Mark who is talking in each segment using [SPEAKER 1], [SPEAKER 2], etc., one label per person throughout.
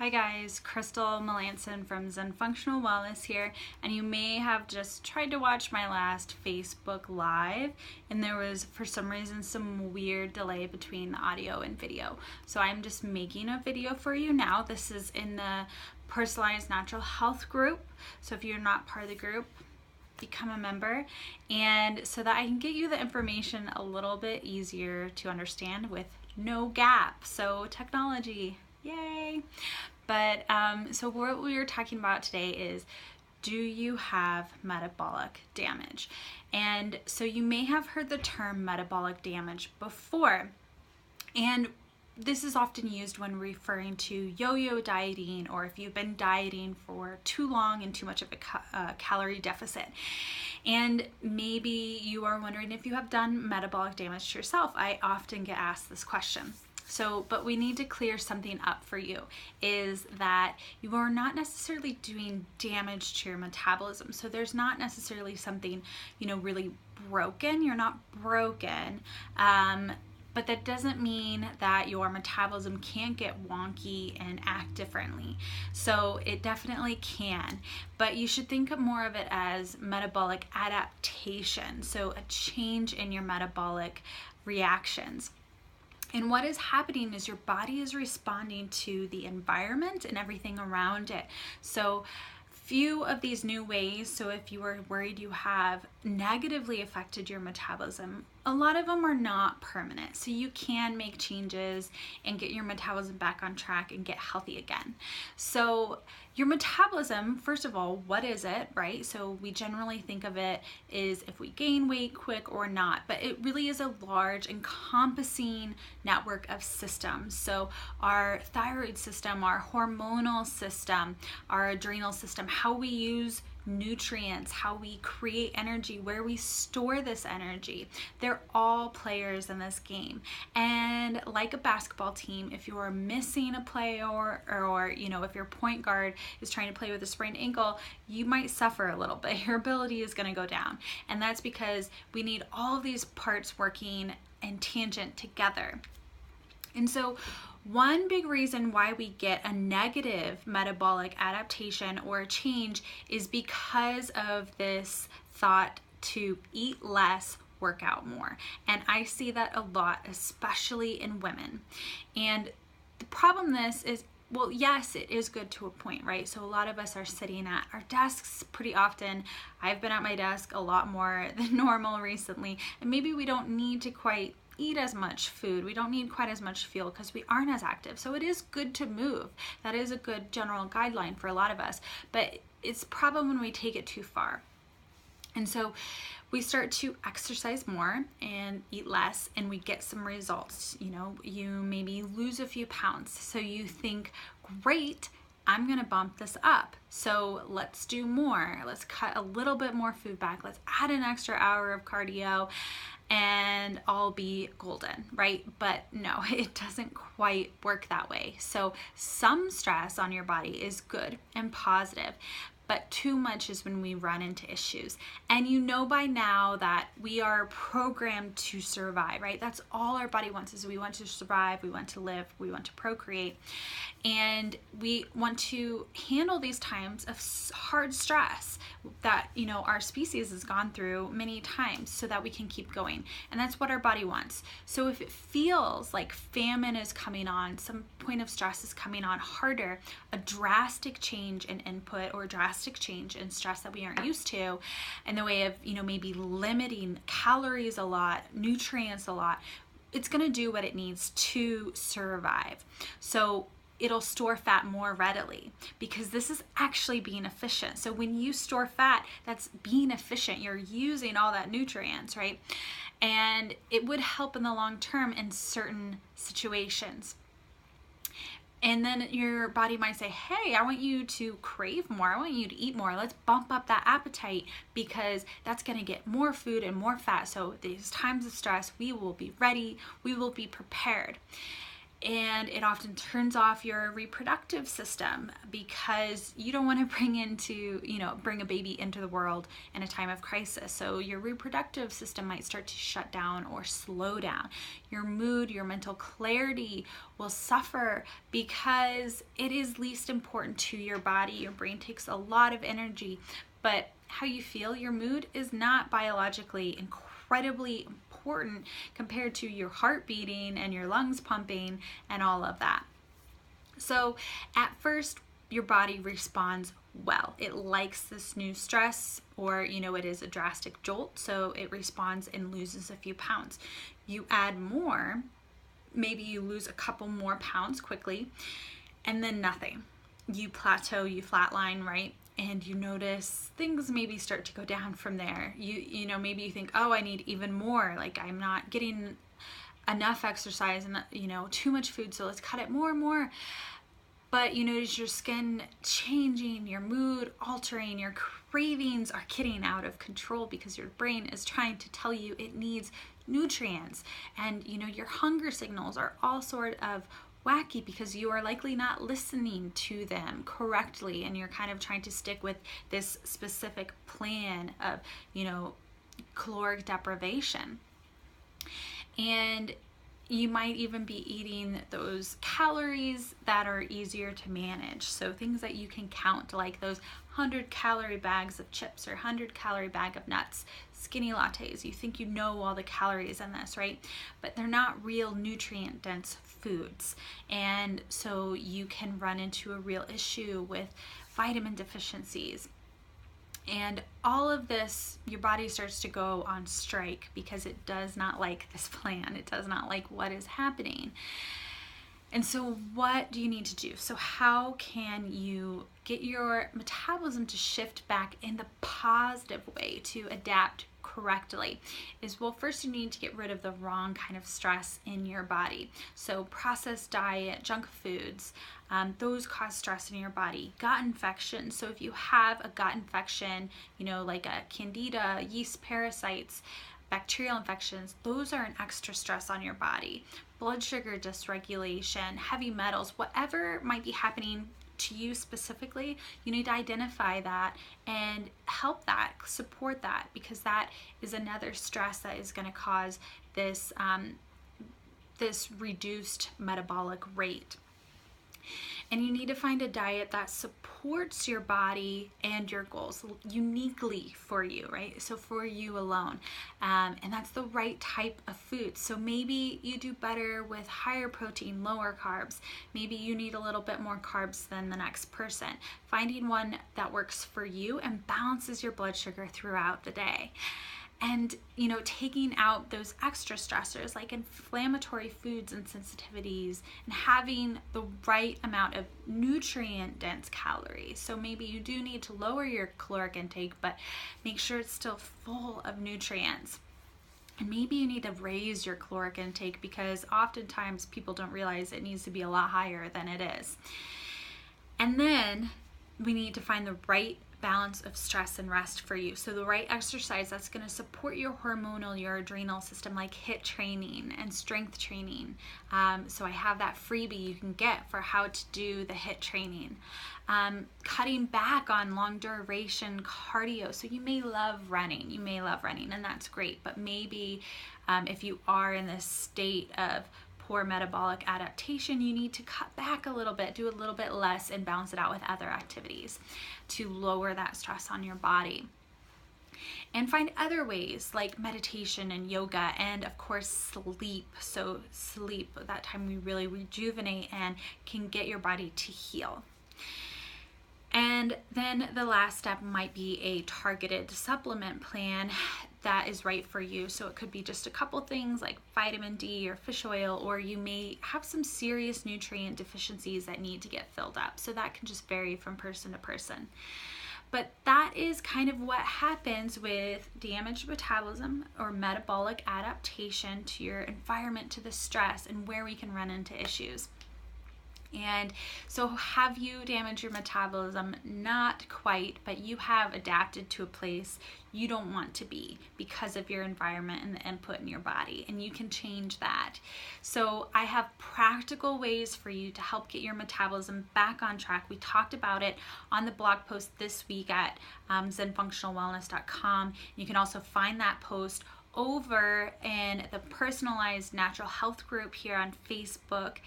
[SPEAKER 1] Hi guys, Crystal Melanson from Zen Functional Wellness here, and you may have just tried to watch my last Facebook Live, and there was, for some reason, some weird delay between the audio and video. So I'm just making a video for you now. This is in the Personalized Natural Health group, so if you're not part of the group, become a member, and so that I can get you the information a little bit easier to understand with no gap. So technology, yay! But so what we were talking about today is, do you have metabolic damage? And so you may have heard the term metabolic damage before, and this is often used when referring to yo-yo dieting, or if you've been dieting for too long and too much of a calorie deficit. And maybe you are wondering if you have done metabolic damage to yourself. I often get asked this question. So, but we need to clear something up for you, is that you are not necessarily doing damage to your metabolism. So there's not necessarily something, really broken. You're not broken. But that doesn't mean that your metabolism can't get wonky and act differently. So it definitely can, but you should think of more of it as metabolic adaptation. So a change in your metabolic reactions. And what is happening is your body is responding to the environment and everything around it. So few of these new ways, so if you were worried you have negatively affected your metabolism, a lot of them are not permanent. So you can make changes and get your metabolism back on track and get healthy again. So your metabolism, first of all, what is it, right? So we generally think of it as if we gain weight quick or not, but it really is a large encompassing network of systems. So our thyroid system, our hormonal system, our adrenal system, how we use nutrients, how we create energy, where we store this energy. They're all players in this game. And like a basketball team, if you are missing a play or if your point guard is trying to play with a sprained ankle, you might suffer a little bit. Your ability is going to go down. And that's because we need all of these parts working in tangent together. And so one big reason why we get a negative metabolic adaptation or a change is because of this thought to eat less, work out more. And I see that a lot, especially in women. And the problem is, well, yes, it is good to a point, right? So a lot of us are sitting at our desks pretty often. I've been at my desk a lot more than normal recently, and maybe we don't need to quite eat as much food. We don't need quite as much fuel because we aren't as active. So it is good to move. That is a good general guideline for a lot of us, but it's a problem when we take it too far. And so we start to exercise more and eat less, and we get some results. You maybe lose a few pounds. So you think, great, I'm gonna bump this up. So let's do more. Let's cut a little bit more food back. Let's add an extra hour of cardio and I'll be golden, right? But no, it doesn't quite work that way. So some stress on your body is good and positive, but too much is when we run into issues. And you know by now that we are programmed to survive, right? That's all our body wants, is we want to survive, we want to live, we want to procreate. And we want to handle these times of hard stress that, our species has gone through many times so that we can keep going. And that's what our body wants. So if it feels like famine is coming on, some point of stress is coming on harder, a drastic change in input or drastic change in stress that we aren't used to, in the way of, maybe limiting calories a lot, nutrients a lot, it's going to do what it needs to survive. So it'll store fat more readily, because this is actually being efficient. So when you store fat, that's being efficient. You're using all that nutrients, right? And it would help in the long term in certain situations. And then your body might say, hey, I want you to crave more. I want you to eat more. Let's bump up that appetite, because that's going to get more food and more fat. So these times of stress, we will be ready. We will be prepared. And it often turns off your reproductive system because you don't want to bring a baby into the world in a time of crisis. So your reproductive system might start to shut down or slow down. Your mood, your mental clarity will suffer because it is least important to your body. Your brain takes a lot of energy, but how you feel, your mood is not biologically incredibly important compared to your heart beating and your lungs pumping and all of that. So at first, your body responds well. It likes this new stress, or it is a drastic jolt, so it responds and loses a few pounds. You add more, maybe you lose a couple more pounds quickly, and then nothing. You plateau, you flatline, right? And you notice things maybe start to go down from there. Maybe you think, oh, I need even more. Like, I'm not getting enough exercise and, too much food, so let's cut it more and more. But you notice your skin changing, your mood altering, your cravings are getting out of control because your brain is trying to tell you it needs nutrients. And, your hunger signals are all sort of wacky because you are likely not listening to them correctly, and you're kind of trying to stick with this specific plan of caloric deprivation. And you might even be eating those calories that are easier to manage, so things that you can count, like those 100-calorie bags of chips or 100-calorie bag of nuts, skinny lattes. You think you know all the calories in this, right? But they're not real nutrient-dense foods, and so you can run into a real issue with vitamin deficiencies. And all of this, your body starts to go on strike because it does not like this plan. It does not like what is happening. And so what do you need to do? So how can you get your metabolism to shift back in the positive way to adapt correctly? First you need to get rid of the wrong kind of stress in your body. So processed diet, junk foods, those cause stress in your body. Gut infections. So if you have a gut infection, like a candida, yeast parasites, bacterial infections, those are an extra stress on your body. Blood sugar dysregulation, heavy metals, whatever might be happening to you specifically, you need to identify that and help that, support that, because that is another stress that is going to cause this reduced metabolic rate. And you need to find a diet that supports your body and your goals uniquely for you, right? So for you alone. And that's the right type of food. So maybe you do better with higher protein, lower carbs. Maybe you need a little bit more carbs than the next person. Finding one that works for you and balances your blood sugar throughout the day. And, taking out those extra stressors like inflammatory foods and sensitivities, and having the right amount of nutrient-dense calories. So maybe you do need to lower your caloric intake, but make sure it's still full of nutrients. And maybe you need to raise your caloric intake because oftentimes people don't realize it needs to be a lot higher than it is. And then we need to find the right balance of stress and rest for you. So the right exercise that's going to support your hormonal, your adrenal system, like HIIT training and strength training. So I have that freebie you can get for how to do the HIIT training. Cutting back on long duration cardio. So you may love running, and that's great. But maybe if you are in this state of poor metabolic adaptation, you need to cut back a little bit, do a little bit less, and balance it out with other activities to lower that stress on your body. And find other ways like meditation and yoga, and of course sleep. So sleep, that time we really rejuvenate and can get your body to heal. And then the last step might be a targeted supplement plan that is right for you. So it could be just a couple things like vitamin D or fish oil, or you may have some serious nutrient deficiencies that need to get filled up. So that can just vary from person to person. But that is kind of what happens with damaged metabolism or metabolic adaptation to your environment, to the stress, and where we can run into issues. And so have you damaged your metabolism? Not quite, but you have adapted to a place you don't want to be because of your environment and the input in your body, and you can change that. So I have practical ways for you to help get your metabolism back on track. We talked about it on the blog post this week at zenfunctionalwellness.com. You can also find that post over in the personalized natural health group here on Facebook,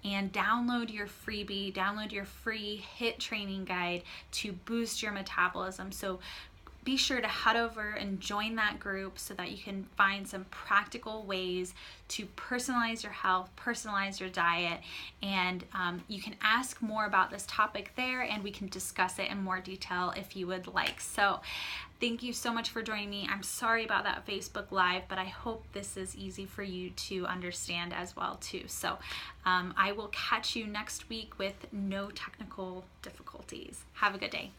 [SPEAKER 1] and download your freebie, download your free HIIT training guide to boost your metabolism. So be sure to head over and join that group so that you can find some practical ways to personalize your health, personalize your diet, and you can ask more about this topic there, and we can discuss it in more detail if you would like. So thank you so much for joining me. I'm sorry about that Facebook Live, but I hope this is easy for you to understand as well too. So I will catch you next week with no technical difficulties. Have a good day.